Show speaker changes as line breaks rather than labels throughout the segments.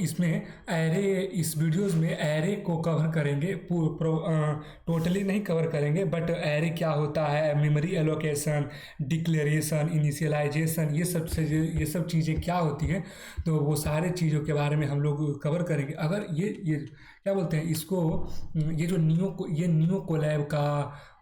इसमें एरे, इस वीडियोस में एरे को कवर करेंगे, टोटली नहीं कवर करेंगे, बट एरे क्या होता है, मेमोरी एलोकेशन, डिक्लेरेशन, इनिशियलाइजेशन, ये सब चीज़ें क्या होती हैं, तो वो सारे चीज़ों के बारे में हम लोग कवर करेंगे। अगर ये क्या बोलते हैं इसको, ये जो नियो कोलैब का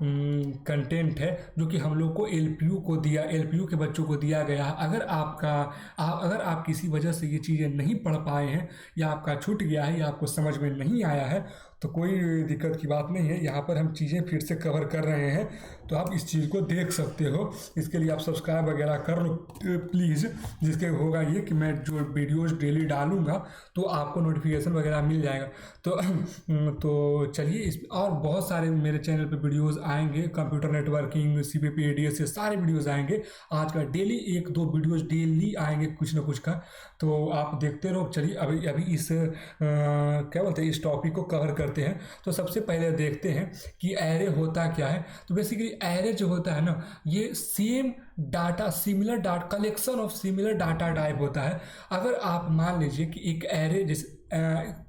कंटेंट है जो कि हम लोग को एलपीयू के बच्चों को दिया गया है। अगर आप किसी वजह से ये चीज़ें नहीं पढ़ पाए हैं, या आपका छूट गया है, या आपको समझ में नहीं आया है, तो कोई दिक्कत की बात नहीं है। यहाँ पर हम चीज़ें फिर से कवर कर रहे हैं, तो आप इस चीज़ को देख सकते हो। इसके लिए आप सब्सक्राइब वगैरह कर लो प्लीज़, जिसके होगा ये कि मैं जो वीडियोज़ डेली डालूंगा तो आपको नोटिफिकेशन वगैरह मिल जाएगा। तो चलिए, इस और बहुत सारे मेरे चैनल पे वीडियोज़ आएंगे, कंप्यूटर नेटवर्किंग, CPP ADS, ये सारे वीडियोज़ आएंगे। आज का डेली 1-2 वीडियोज़ डेली आएंगे कुछ ना कुछ का, तो आप देखते रहो। चलिए अभी इस क्या बोलते हैं, इस टॉपिक को कवर करते हैं। तो सबसे पहले देखते हैं कि एरे होता क्या है। तो बेसिकली एरे जो होता है ना, ये same data, similar data, collection of similar data type होता है। अगर आप मान लीजिए कि एक एरे जैसे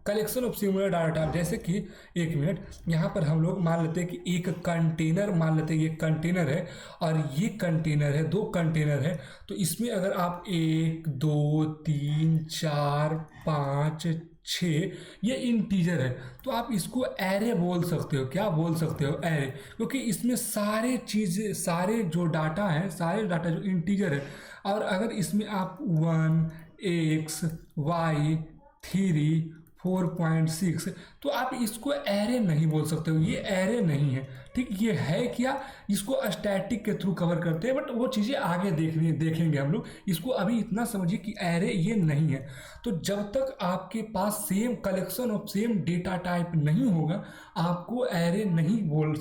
collection of similar data type, जैसे कि एक मिनट, यहाँ पर हम लोग मान लेते हैं कि एक कंटेनर, मान लेते हैं ये कंटेनर है और ये कंटेनर है, 2 कंटेनर है। तो इसमें अगर आप 1 2 3 4 5 6, ये इंटीजर है, तो आप इसको एरे बोल सकते हो। क्या बोल सकते हो? एरे, क्योंकि इसमें सारे जो डाटा हैं, सारे डाटा जो इंटीजर है, और अगर इसमें आप 1 x y 3 4.6, तो आप इसको एरे नहीं बोल सकते हो, ये एरे नहीं है। ठीक, ये है क्या, इसको स्टैटिक के थ्रू कवर करते हैं, बट वो चीज़ें आगे देखेंगे हम लोग। इसको अभी इतना समझिए कि एरे ये नहीं है। तो जब तक आपके पास same collection of same data type नहीं होगा, आपको एरे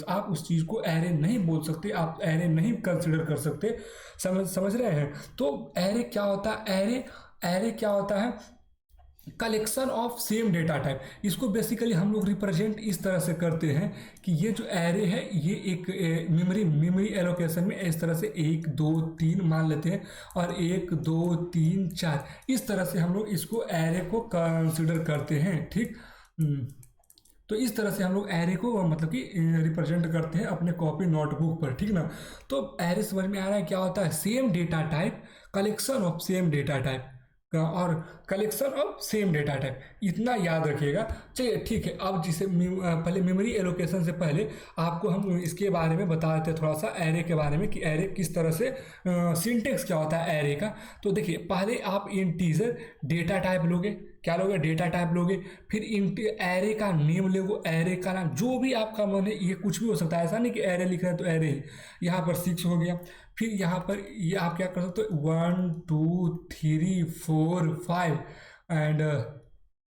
आप उस चीज़ को एरे नहीं बोल सकते, आप एरे नहीं कंसिडर कर सकते। समझ रहे हैं? तो एरे क्या होता है? एरे क्या होता है? Collection of same data type. इसको बेसिकली हम लोग रिप्रेजेंट इस तरह से करते हैं कि ये जो एरे है, ये एक मेमोरी एलोकेशन में इस तरह से 1 2 3 मान लेते हैं, और 1 2 3 4, इस तरह से हम लोग इसको एरे को कंसिडर करते हैं। ठीक, तो इस तरह से हम लोग एरे को मतलब कि रिप्रेजेंट करते हैं अपने कॉपी नोटबुक पर। ठीक ना? तो एरे समझ में आ रहा है क्या होता है? Same data type, collection of same data type और collection of same data type, इतना याद रखिएगा। चलिए ठीक है, अब पहले मेमोरी एलोकेशन से पहले आपको हम इसके बारे में बता देते हैं थोड़ा सा, एरे के बारे में, कि एरे किस तरह से, सिंटेक्स क्या होता है एरे का। तो देखिए, पहले आप इंटीजर डेटा टाइप लोगे। क्या लोगे? डेटा टाइप लोगे। फिर एरे का नेम लोगे, एरे का नाम, जो भी आपका मन है, ये कुछ भी हो सकता है, ऐसा नहीं कि एरे लिख रहे हैं तो एरे ही। यहाँ पर 6 हो गया। फिर यहाँ पर ये आप क्या कर सकते हो, 1 2 3 4 5 एंड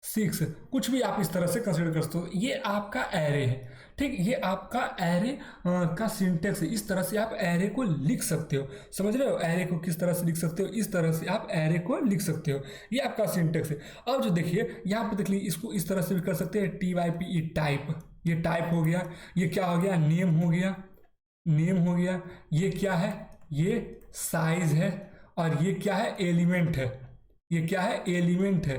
6, कुछ भी आप इस तरह से कंसिडर कर सकते हो। ये आपका एरे है। ठीक, ये आपका एरे का सिंटेक्स है। इस तरह से आप एरे को लिख सकते हो। समझ रहे हो? एरे को किस तरह से लिख सकते हो? इस तरह से आप एरे को लिख सकते हो। ये आपका सिंटेक्स है। अब जो देखिए यहाँ पर, देख लीजिए, इसको इस तरह से भी कर सकते हैं, TYPE, टाइप। ये टाइप हो गया। ये क्या हो गया? नेम हो गया। नेम हो गया। ये क्या है? ये साइज है। और ये क्या है? एलिमेंट है। ये क्या है? एलिमेंट है।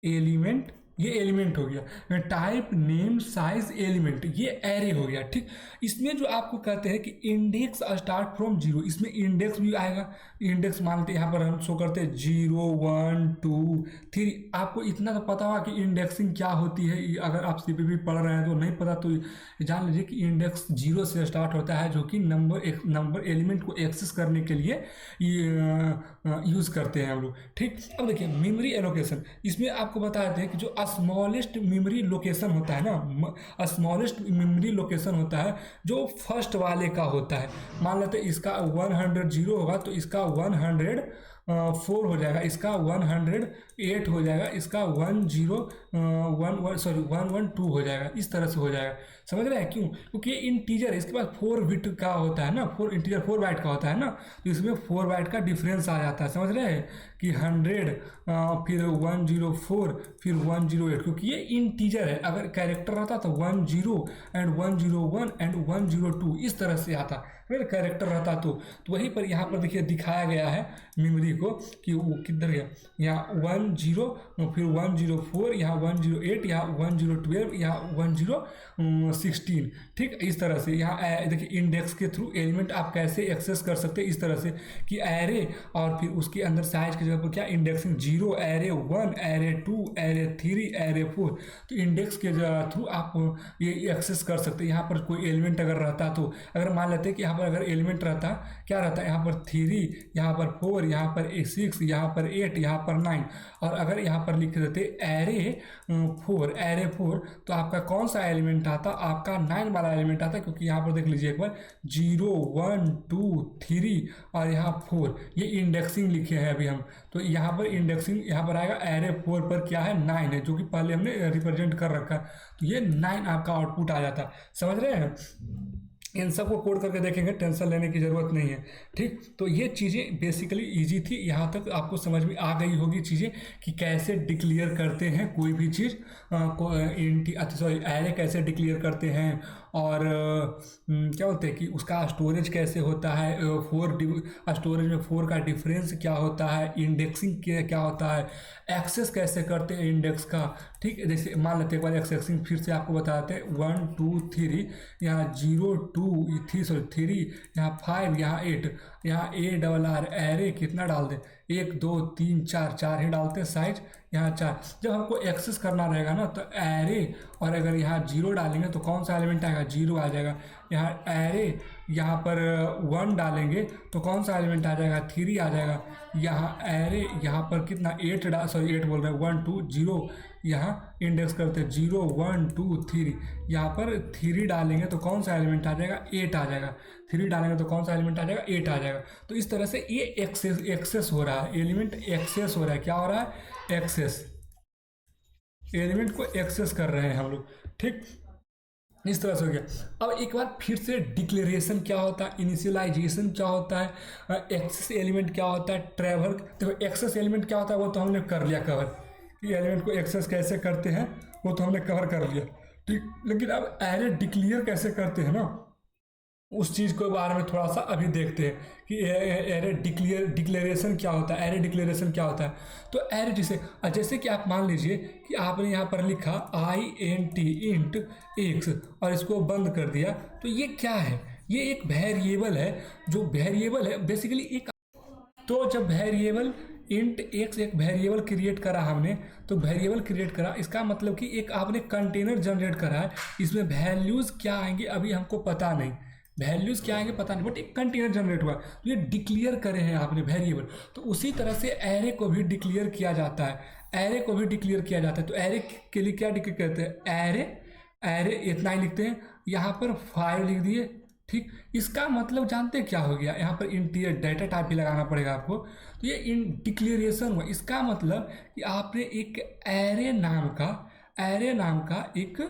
एलिमेंट, ये एलिमेंट हो गया। टाइप, नेम, साइज, एलिमेंट, ये एरे हो गया। ठीक, इसमें जो आपको कहते हैं कि इंडेक्स स्टार्ट फ्रॉम 0, इसमें इंडेक्स भी आएगा। इंडेक्स मानते हैं, यहाँ पर हम शो करते हैं 0 1 2 3। आपको इतना तो पता होगा कि इंडेक्सिंग क्या होती है। अगर आप CPP पढ़ रहे हैं तो नहीं पता तो जान लीजिए कि इंडेक्स 0 से स्टार्ट होता है, जो कि नंबर एलिमेंट को एक्सेस करने के लिए यूज़ करते हैं हम लोग। ठीक, अब देखिए मेमोरी एलोकेशन, इसमें आपको बता देते हैं कि जो स्मॉलेस्ट मेमोरी लोकेशन होता है ना, स्मॉलेस्ट मेमोरी लोकेशन होता है जो फर्स्ट वाले का होता है। मान लेते हैं इसका 100 होगा, तो इसका 104 हो जाएगा, इसका 108 हो जाएगा, इसका 112 हो जाएगा। इस तरह से हो जाएगा। समझ रहे हैं? क्यों? क्योंकि ये इंटीजर है, इसके पास 4 बिट का होता है ना, 4 इंटीजर 4 बाइट का होता है ना, तो इसमें 4 बाइट का डिफरेंस आ जाता है। समझ रहे हैं कि 100 फिर 104 फिर 108, क्योंकि ये इंटीजर है। अगर कैरेक्टर रहता तो 10 एंड 101 एंड 102 इस तरह से आता, फिर कैरेक्टर रहता तो वहीं पर यहाँ पर देखिए दिखाया गया है मेमोरी को कि वो किधर गया, यहाँ 10 फिर 104, यहाँ 108, यहाँ 1012, यहाँ 1016। ठीक, इस तरह से यहाँ देखिए इंडेक्स के थ्रू एलिमेंट आप कैसे एक्सेस कर सकते हैं, इस तरह से कि एरे और फिर उसके अंदर साइज की जगह पर क्या indexing 0, array 1, array 2, array 3, array 4। तो इंडेक्स के थ्रू आप ये एक्सेस कर सकते हैं। यहाँ पर कोई एलिमेंट अगर रहता तो अगर मान लेते हैं कि यहाँ पर अगर एलिमेंट रहता, क्या रहता है, यहाँ पर 3, यहाँ पर 4, यहाँ पर 6, यहाँ पर 8, यहाँ पर 9, और अगर यहाँ पर लिख देते एरे 4, तो आपका कौन सा एलिमेंट आता, आपका 9 वाला एलिमेंट आता, क्योंकि यहाँ पर देख लीजिए एक बार 0, 1, 2, 3 और यहाँ 4, ये इंडेक्सिंग लिखे हैं अभी हम। तो यहाँ पर इंडेक्सिंग यहाँ पर आएगा, एरे 4 पर क्या है 9 है, जो कि पहले हमने रिप्रेजेंट कर रखा, तो ये 9 आपका आउटपुट आ जाता। समझ रहे हैं? इन सबको कोड करके देखेंगे, टेंशन लेने की ज़रूरत नहीं है। ठीक, तो ये चीज़ें बेसिकली इजी थी, यहाँ तक आपको समझ में आ गई होगी चीज़ें कि कैसे डिक्लेयर करते हैं कोई भी चीज़ एरे कैसे डिक्लेयर करते हैं, और क्या बोलते हैं कि उसका स्टोरेज कैसे होता है, स्टोरेज में 4 का डिफरेंस क्या होता है, इंडेक्सिंग क्या होता है, एक्सेस कैसे करते हैं इंडेक्स का। ठीक, जैसे मान लेते हैं एक बार एक्सेसिंग फिर से आपको बताते हैं, 1, 2, 3, यहाँ 0, 2, 3, यहाँ 5, यहाँ 8, यहाँ ARR एरे कितना डाल दें, 1, 2, 3, 4 ही डालते हैं साइज, यहाँ 4। जब हमको एक्सेस करना रहेगा ना तो एरे, और अगर यहाँ 0 डालेंगे तो कौन सा एलिमेंट आएगा, 0 आ जाएगा। यहाँ एरे यहाँ पर 1 डालेंगे तो कौन सा एलिमेंट आ जाएगा, 3 आ जाएगा। यहाँ एरे यहाँ पर कितना 8 बोल रहे हैं, 1, 2, 0, यहाँ इंडेक्स करते हैं 0, 1, 2, 3, यहाँ पर 3 डालेंगे तो कौन सा एलिमेंट आ जाएगा, 8 आ जाएगा। 3 डालेंगे तो कौन सा एलिमेंट आ जाएगा, 8 आ जाएगा। तो इस तरह से ये एक्सेस हो रहा है, एलिमेंट एक्सेस हो रहा है। क्या हो रहा है, एक्सेस, एलिमेंट को एक्सेस कर रहे हैं हम लोग। ठीक, इस तरह से हो गया। अब एक बार फिर से डिक्लेरेशन क्या होता है, इनिशियलाइजेशन क्या होता है, एक्सेस एलिमेंट क्या होता है, ट्रैवल। देखो एक्सेस एलिमेंट क्या होता है वो तो हमने कर लिया कवर, कि एलिमेंट को एक्सेस कैसे करते हैं वो तो हमने कवर कर लिया। ठीक, लेकिन अब एरे डिक्लेयर कैसे करते हैं ना, उस चीज़ के बारे में थोड़ा सा अभी देखते हैं कि एरे डिक्लेरेशन क्या होता है, एरे डिक्लेरेशन क्या होता है। तो एरे जैसे कि आप मान लीजिए कि आपने यहाँ पर लिखा int x और इसको बंद कर दिया, तो ये क्या है, ये एक वेरिएबल है, जो वेरिएबल है बेसिकली एक। तो जब वेरिएबल इंट एक्स एक वेरिएबल क्रिएट करा हमने, तो वेरिएबल क्रिएट करा इसका मतलब कि एक आपने कंटेनर जनरेट करा है, इसमें वैल्यूज़ क्या आएंगे अभी हमको पता नहीं, वैल्यूज़ क्या आएंगे पता नहीं, बट एक कंटेनर जनरेट हुआ, तो ये डिक्लेयर करे हैं आपने वेरिएबल। तो उसी तरह से एरे को भी डिक्लेयर किया जाता है, एरे को भी डिक्लेयर किया जाता है। तो एरे के लिए क्या डिक्लेयर करते हैं, एरे इतना ही लिखते हैं, यहाँ पर 5 लिख दिए। ठीक, इसका मतलब जानते क्या हो गया, यहाँ पर इंटीजर डाटा टाइप भी लगाना पड़ेगा आपको। तो ये इन डिक्लेरेशन हुआ, इसका मतलब कि आपने एक एरे नाम का एक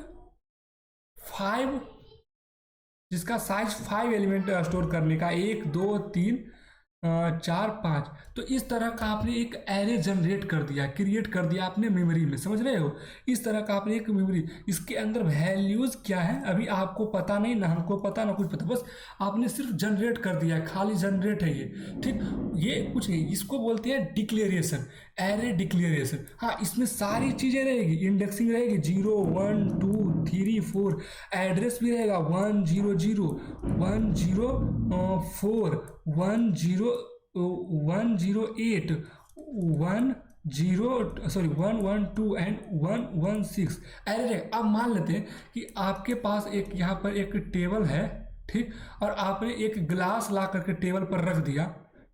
5, जिसका साइज 5 एलिमेंट स्टोर करने का, 1, 2, 3, 4, 5, तो इस तरह का आपने एक एरे जनरेट कर दिया, क्रिएट कर दिया आपने मेमोरी में। समझ रहे हो, इस तरह का आपने एक मेमोरी, इसके अंदर वैल्यूज़ क्या है अभी आपको पता नहीं, ना हमको पता ना कुछ पता, बस आपने सिर्फ जनरेट कर दिया, खाली जनरेट है ये। ठीक, ये कुछ नहीं, इसको बोलते हैं डिक्लेरेशन, एरे डिक्लेरेशन। हाँ, इसमें सारी चीज़ें रहेगी, इंडेक्सिंग रहेगी 0, 1, 2, 3, 4, एड्रेस भी रहेगा 100, 104, 108, 112 एंड 116 एरे। अब मान लेते हैं कि आपके पास एक यहाँ पर एक टेबल है, ठीक, और आपने एक ग्लास ला करके टेबल पर रख दिया।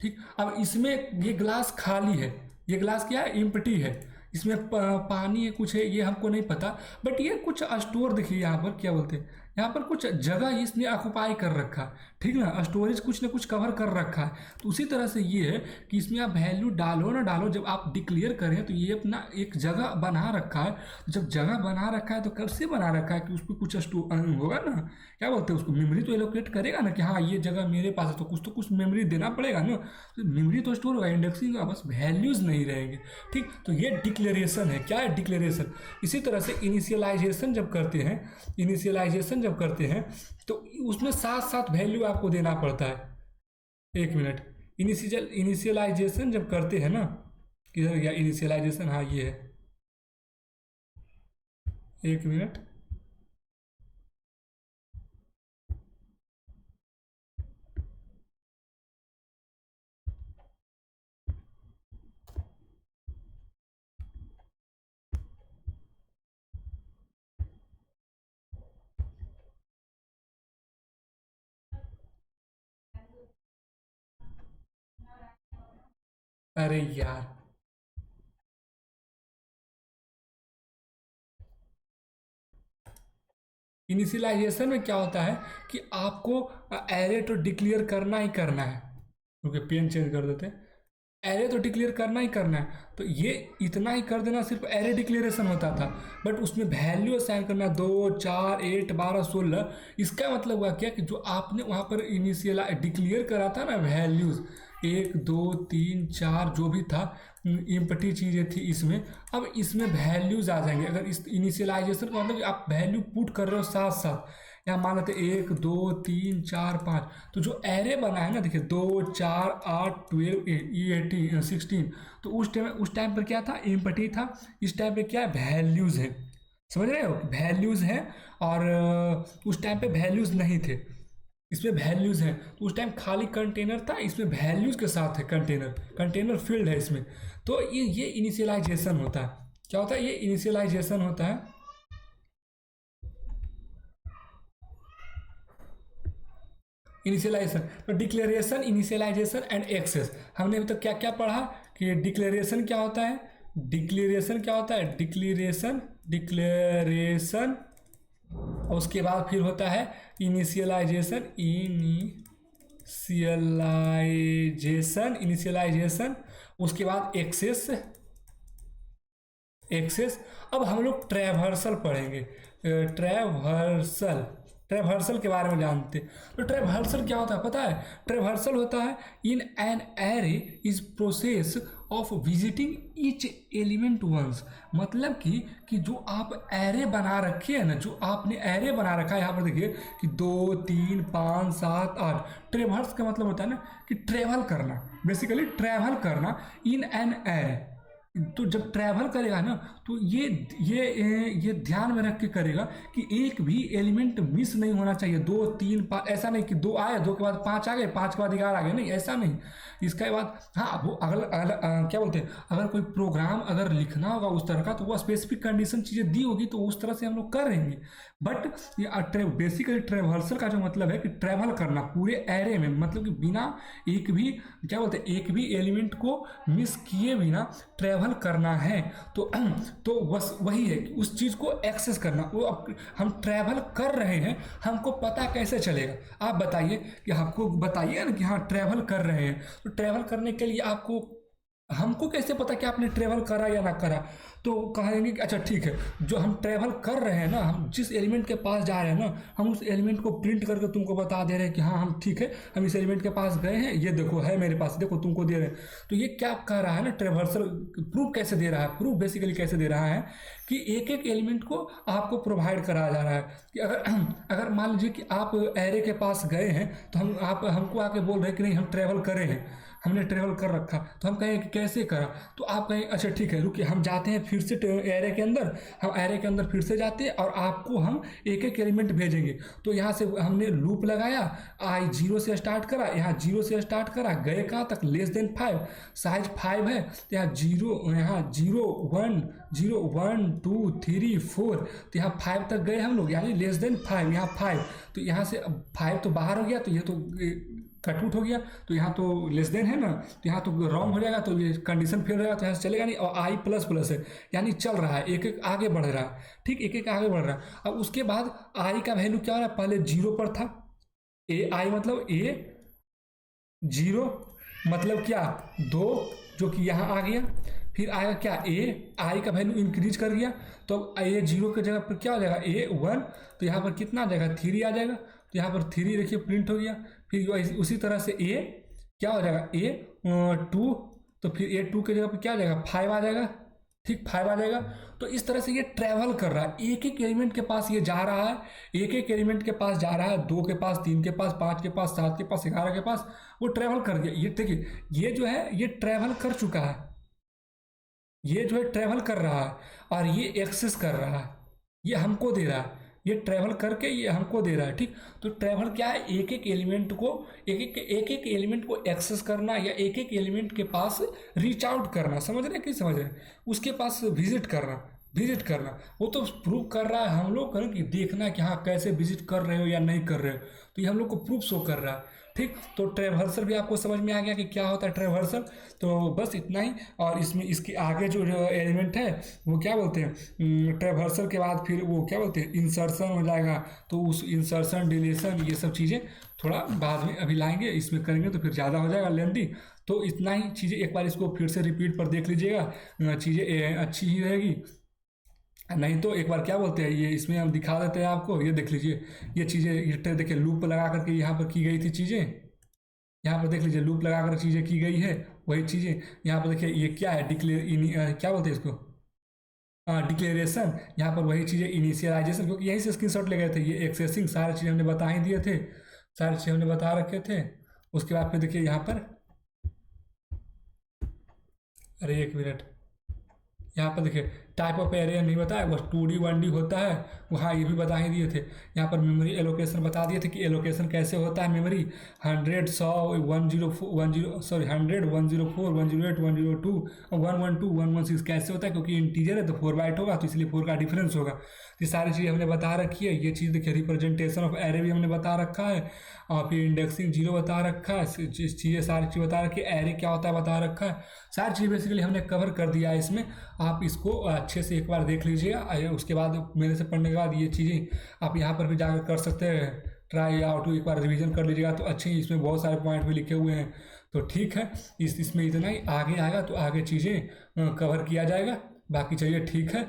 ठीक, अब इसमें ये ग्लास खाली है, ये ग्लास क्या है, एम्प्टी है, इसमें पानी है कुछ है, ये हमको नहीं पता, बट ये कुछ स्टोर, देखिए यहाँ पर क्या बोलते हैं, यहाँ पर कुछ जगह इसने ऑक्युपाई कर रखा है, ठीक ना, स्टोरेज कुछ ना कुछ कवर कर रखा है। तो उसी तरह से ये है कि इसमें आप वैल्यू डालो ना डालो, जब आप डिक्लेयर करें तो ये अपना एक जगह बना रखा है। तो जब जगह बना रखा है तो कैसे बना रखा है कि उस पर कुछ होगा ना, क्या बोलते हैं उसको, मेमोरी तो एलोकेट करेगा ना कि हाँ ये जगह मेरे पास है, तो कुछ मेमोरी देना पड़ेगा ना। तो मेमोरी तो स्टोर होगा, इंडेक्सिंग का, बस वैल्यूज़ नहीं रहेंगे, ठीक। तो ये डिक्लेरेशन है। क्या है डिक्लेरेशन? इसी तरह से इनिशियलाइजेशन जब करते हैं, इनिशियलाइजेशन जब करते हैं तो उसमें साथ साथ वैल्यू आपको देना पड़ता है। एक मिनट, इनिशियलाइजेशन जब करते हैं ना, किधर गया इनिशियलाइजेशन, हाँ ये है, एक मिनट। अरे यार, इनिशियलाइजेशन में क्या होता है कि आपको एरे तो डिक्लेयर करना ही करना है, क्योंकि पेन चेंज कर देते हैं। एरे तो डिक्लेयर करना ही करना है, तो ये इतना ही कर देना सिर्फ एरे डिक्लेरेशन होता था। बट उसमें वैल्यू असाइन करना 2 4 8 12 16, इसका मतलब हुआ क्या कि जो आपने वहाँ पर इनिशियल डिक्लेयर करा था ना वैल्यूज़, 1 2 3 4 जो भी था इम्पटी चीज़ें थी इसमें, अब इसमें वैल्यूज़ आ जाएंगे। अगर इस इनिशियलाइजेशन का मतलब कि आप वैल्यू पुट कर रहे हो साथ साथ, यहाँ मान लेते 1 2 3 4 5, तो जो एरे बना है ना, देखिए 2 4 8 12 18 16, तो उस टाइम पर क्या था, इम्पटी था। इस टाइम पे क्या है, वैल्यूज़ है, समझ रहे हो, वैल्यूज़ हैं। और उस टाइम पे वैल्यूज़ नहीं थे, इसमें वैल्यूज़ हैं। तो उस टाइम खाली कंटेनर था, इसमें वैल्यूज़ के साथ है कंटेनर, कंटेनर फील्ड है इसमें। तो ये इनिशियलाइजेशन होता है। क्या होता है, ये इनिशियलाइजेशन होता है। इनिशियलाइजेशन, तो डिक्लेरेशन, इनिशियलाइजेशन एंड एक्सेस, हमने अभी तक क्या क्या पढ़ा कि डिक्लेरेशन क्या होता है, डिक्लेरेशन क्या होता है, डिक्लेरेशन, डिक्लेरेशन, और उसके बाद फिर होता है इनिशियलाइजेशन, इनिशियलाइजेशन, इनिशियलाइजेशन, उसके बाद एक्सेस, एक्सेस। अब हम लोग ट्रैवर्सल पढ़ेंगे, ट्रैवर्सल, ट्रैवर्सल के बारे में जानते हैं। तो ट्रैवर्सल क्या होता है पता है, ट्रैवर्सल होता है in an array is process of visiting each element once, मतलब कि जो आप एरे बना रखे हैं ना, जो आपने एरे बना रखा है, यहाँ पर देखिए कि 2 3 5 7 8, ट्रेवर्स का मतलब होता है ना कि ट्रेवल करना, बेसिकली ट्रेवल करना इन एन एरे। तो जब ट्रैवल करेगा ना, तो ये ध्यान में रख के करेगा कि एक भी एलिमेंट मिस नहीं होना चाहिए। 2 3 5, ऐसा नहीं कि 2 आए, 2 के बाद 5 आ गए, 5 के बाद 11 आ गए, नहीं ऐसा नहीं। इसके बाद हाँ, वो अगर क्या बोलते हैं, अगर कोई प्रोग्राम अगर लिखना होगा उस तरह का, तो वो स्पेसिफिक कंडीशन चीज़ें दी होगी, तो उस तरह से हम लोग करेंगे। बट ये बेसिकली ट्रेवर्सल का जो मतलब है कि ट्रैवल करना पूरे एरे में, मतलब कि बिना एक भी, क्या बोलते हैं, एक भी एलिमेंट को मिस किए बिना ट्रैवल करना है। तो बस वही है कि उस चीज़ को एक्सेस करना। वो हम ट्रैवल कर रहे हैं, हमको पता कैसे चलेगा, आप बताइए, कि आपको बताइए ना कि हाँ ट्रैवल कर रहे हैं। तो ट्रैवल करने के लिए आपको, हमको कैसे पता कि आपने ट्रैवल करा या ना करा। तो कहेंगे कि अच्छा ठीक है, जो हम ट्रैवल कर रहे हैं ना, हम जिस एलिमेंट के पास जा रहे हैं ना, हम उस एलिमेंट को प्रिंट करके तुमको बता दे रहे हैं कि हाँ हम ठीक है, हम इस एलिमेंट के पास गए हैं, ये देखो है मेरे पास, देखो तुमको दे रहे हैं। तो ये क्या कह रहा है ना, ट्रेवर्सल प्रूफ कैसे दे रहा है, प्रूफ बेसिकली कैसे दे रहा है कि एक एक एलिमेंट को आपको प्रोवाइड कराया जा रहा है। कि अगर अगर मान लीजिए कि आप एरे के पास गए हैं, तो हमको आके बोल रहे हैं कि नहीं हम ट्रैवल करे हैं, हमने ट्रेवल कर रखा, तो हम कहें कि कैसे करा। तो आप कहें अच्छा ठीक है रुकिए, हम जाते हैं फिर से एरे के अंदर, हम एरे के अंदर फिर से जाते हैं, और आपको हम एक एक एलिमेंट भेजेंगे। तो यहाँ से हमने लूप लगाया, आई 0 से स्टार्ट करा, यहाँ 0 से स्टार्ट करा, गए कहाँ तक, <5, साइज 5 है, तो यहाँ 0, यहाँ 0 1 0 1 2 3 4, तो यहाँ 5 तक गए हम लोग, यानी <5, यहाँ 5, तो यहाँ से 5 तो बाहर हो गया, तो ये तो कटआउट हो गया तो यहाँ तो लेस देन है ना, तो यहाँ तो रॉन्ग हो जाएगा, तो ये कंडीशन फेल रहेगा, तो यहाँ से चलेगा नहीं। और आई प्लस प्लस है यानी चल रहा है, एक एक आगे बढ़ रहा है, ठीक, एक एक आगे बढ़ रहा है। अब उसके बाद आई का वैल्यू क्या हो रहा है, पहले जीरो पर था, ए आई मतलब ए जीरो, मतलब क्या, दो, जो कि यहाँ आ गया। फिर आएगा क्या, ए आई का वैल्यू इंक्रीज कर गया, तो अब ए जीरो की जगह पर क्या हो जाएगा, ए वन, तो यहाँ पर कितना आ जाएगा, थ्री आ जाएगा, तो यहाँ पर थ्री देखिए प्रिंट हो गया। फिर उसी तरह से ए क्या हो जाएगा, ए टू, तो फिर ए टू की जगह पर क्या आ जाएगा, फाइव आ जाएगा, ठीक, फाइव आ जाएगा। तो इस तरह से ये ट्रैवल कर रहा है, एक एक एलिमेंट के पास ये जा रहा है, एक एक एलिमेंट के पास जा रहा है, दो के पास, तीन के पास, पाँच के पास, सात के पास, 11 के पास, वो ट्रैवल कर गया। ये देखिए, ये जो है ये ट्रैवल कर चुका है, ये जो है ट्रैवल कर रहा है, और ये एक्सेस कर रहा है, ये हमको दे रहा है, ये ट्रैवल करके ये हमको दे रहा है, ठीक। तो ट्रैवल क्या है, एक एक एलिमेंट को, एक एक एलिमेंट को एक्सेस करना, या एक एक एलिमेंट के पास रीच आउट करना, समझ रहे हैं कि समझ रहे हैं, उसके पास विजिट करना, विजिट करना। वो तो प्रूव कर रहा है, हम लोग करें कि देखना है कि हाँ कैसे विजिट कर रहे हो या नहीं कर रहे हो, तो ये हम लोग को प्रूफ शो कर रहा है, ठीक। तो ट्रैवर्सल भी आपको समझ में आ गया कि क्या होता है ट्रैवर्सल। तो बस इतना ही। और इसमें इसके आगे जो एलिमेंट है वो क्या बोलते हैं, ट्रैवर्सल के बाद फिर वो क्या बोलते हैं, इंसर्शन हो जाएगा। तो उस इंसर्शन, डिलीशन, ये सब चीज़ें थोड़ा बाद में अभी लाएंगे, इसमें करेंगे तो फिर ज़्यादा हो जाएगा लेंदी। तो इतना ही चीज़ें, एक बार इसको फिर से रिपीट पर देख लीजिएगा, चीज़ें अच्छी ही रहेगी। नहीं तो एक बार क्या बोलते हैं, ये इसमें हम दिखा देते हैं आपको, ये देख लीजिए, ये चीज़ें, ये देखिए लूप लगा करके यहाँ पर की गई थी चीज़ें, यहाँ पर देख लीजिए लूप लगा कर चीज़ें की गई है, वही चीज़ें यहाँ पर देखिए, ये क्या है, क्या बोलते हैं इसको, डिक्लेरेशन। यहाँ पर वही चीज़ें इनिशियलाइजेशन, क्योंकि यहीं से स्क्रीनशॉट ले गए थे, ये एक्सेसिंग सारी चीज़ें हमने बता ही दिए थे, सारी चीज़ें हमने बता रखे थे। उसके बाद फिर देखिए यहाँ पर, अरे एक मिनट, यहाँ पर देखिए टाइप ऑफ एरिया नहीं बताया, बस 2D 1D होता है, वहाँ ये भी बता ही दिए थे। यहाँ पर मेमोरी एलोकेशन बता दिए थे कि एलोकेशन कैसे होता है, मेमोरी 100, 100, 104, 10, सॉरी 100, 104, 108, 102, 112, 116 कैसे होता है, क्योंकि इंटीजर है तो 4 बाइट होगा, तो इसलिए 4 का डिफरेंस होगा। ये सारी चीज़ें हमने बता रखी है। ये चीज़ देखिए, रिप्रेजेंटेशन ऑफ एरे भी हमने बता रखा है, और फिर इंडेक्सिंग जीरो बता रखा है, चीज़ें सारी चीज़ बता रखी है, एरे क्या होता है बता रखा है, सारी चीज़ बेसिकली हमने कवर कर दिया है इसमें। आप इसको अच्छे से एक बार देख लीजिएगा, उसके बाद मेरे से पढ़ने के बाद ये चीज़ें आप यहाँ पर भी जाकर कर सकते हैं, ट्राई आउट, एक बार रिवीजन कर लीजिएगा तो अच्छे ही, इसमें बहुत सारे पॉइंट भी लिखे हुए हैं। तो ठीक है, इसमें इतना ही, आगे आएगा तो आगे चीज़ें कवर किया जाएगा। बाकी चलिए ठीक है,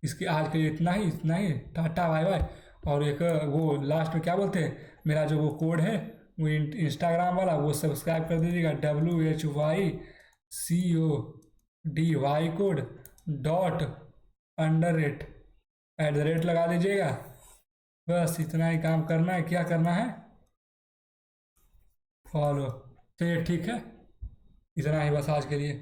इसके आज के लिए इतना ही, टाटा बाय बाय। और एक वो लास्ट में क्या बोलते हैं, मेरा जो वो कोड है, वो इंस्टाग्राम वाला, वो सब्सक्राइब कर दीजिएगा, WHYCODY code dot under rate @ लगा दीजिएगा। बस इतना ही काम करना है, क्या करना है, फॉलो। तो ये ठीक है, इतना ही बस आज के लिए।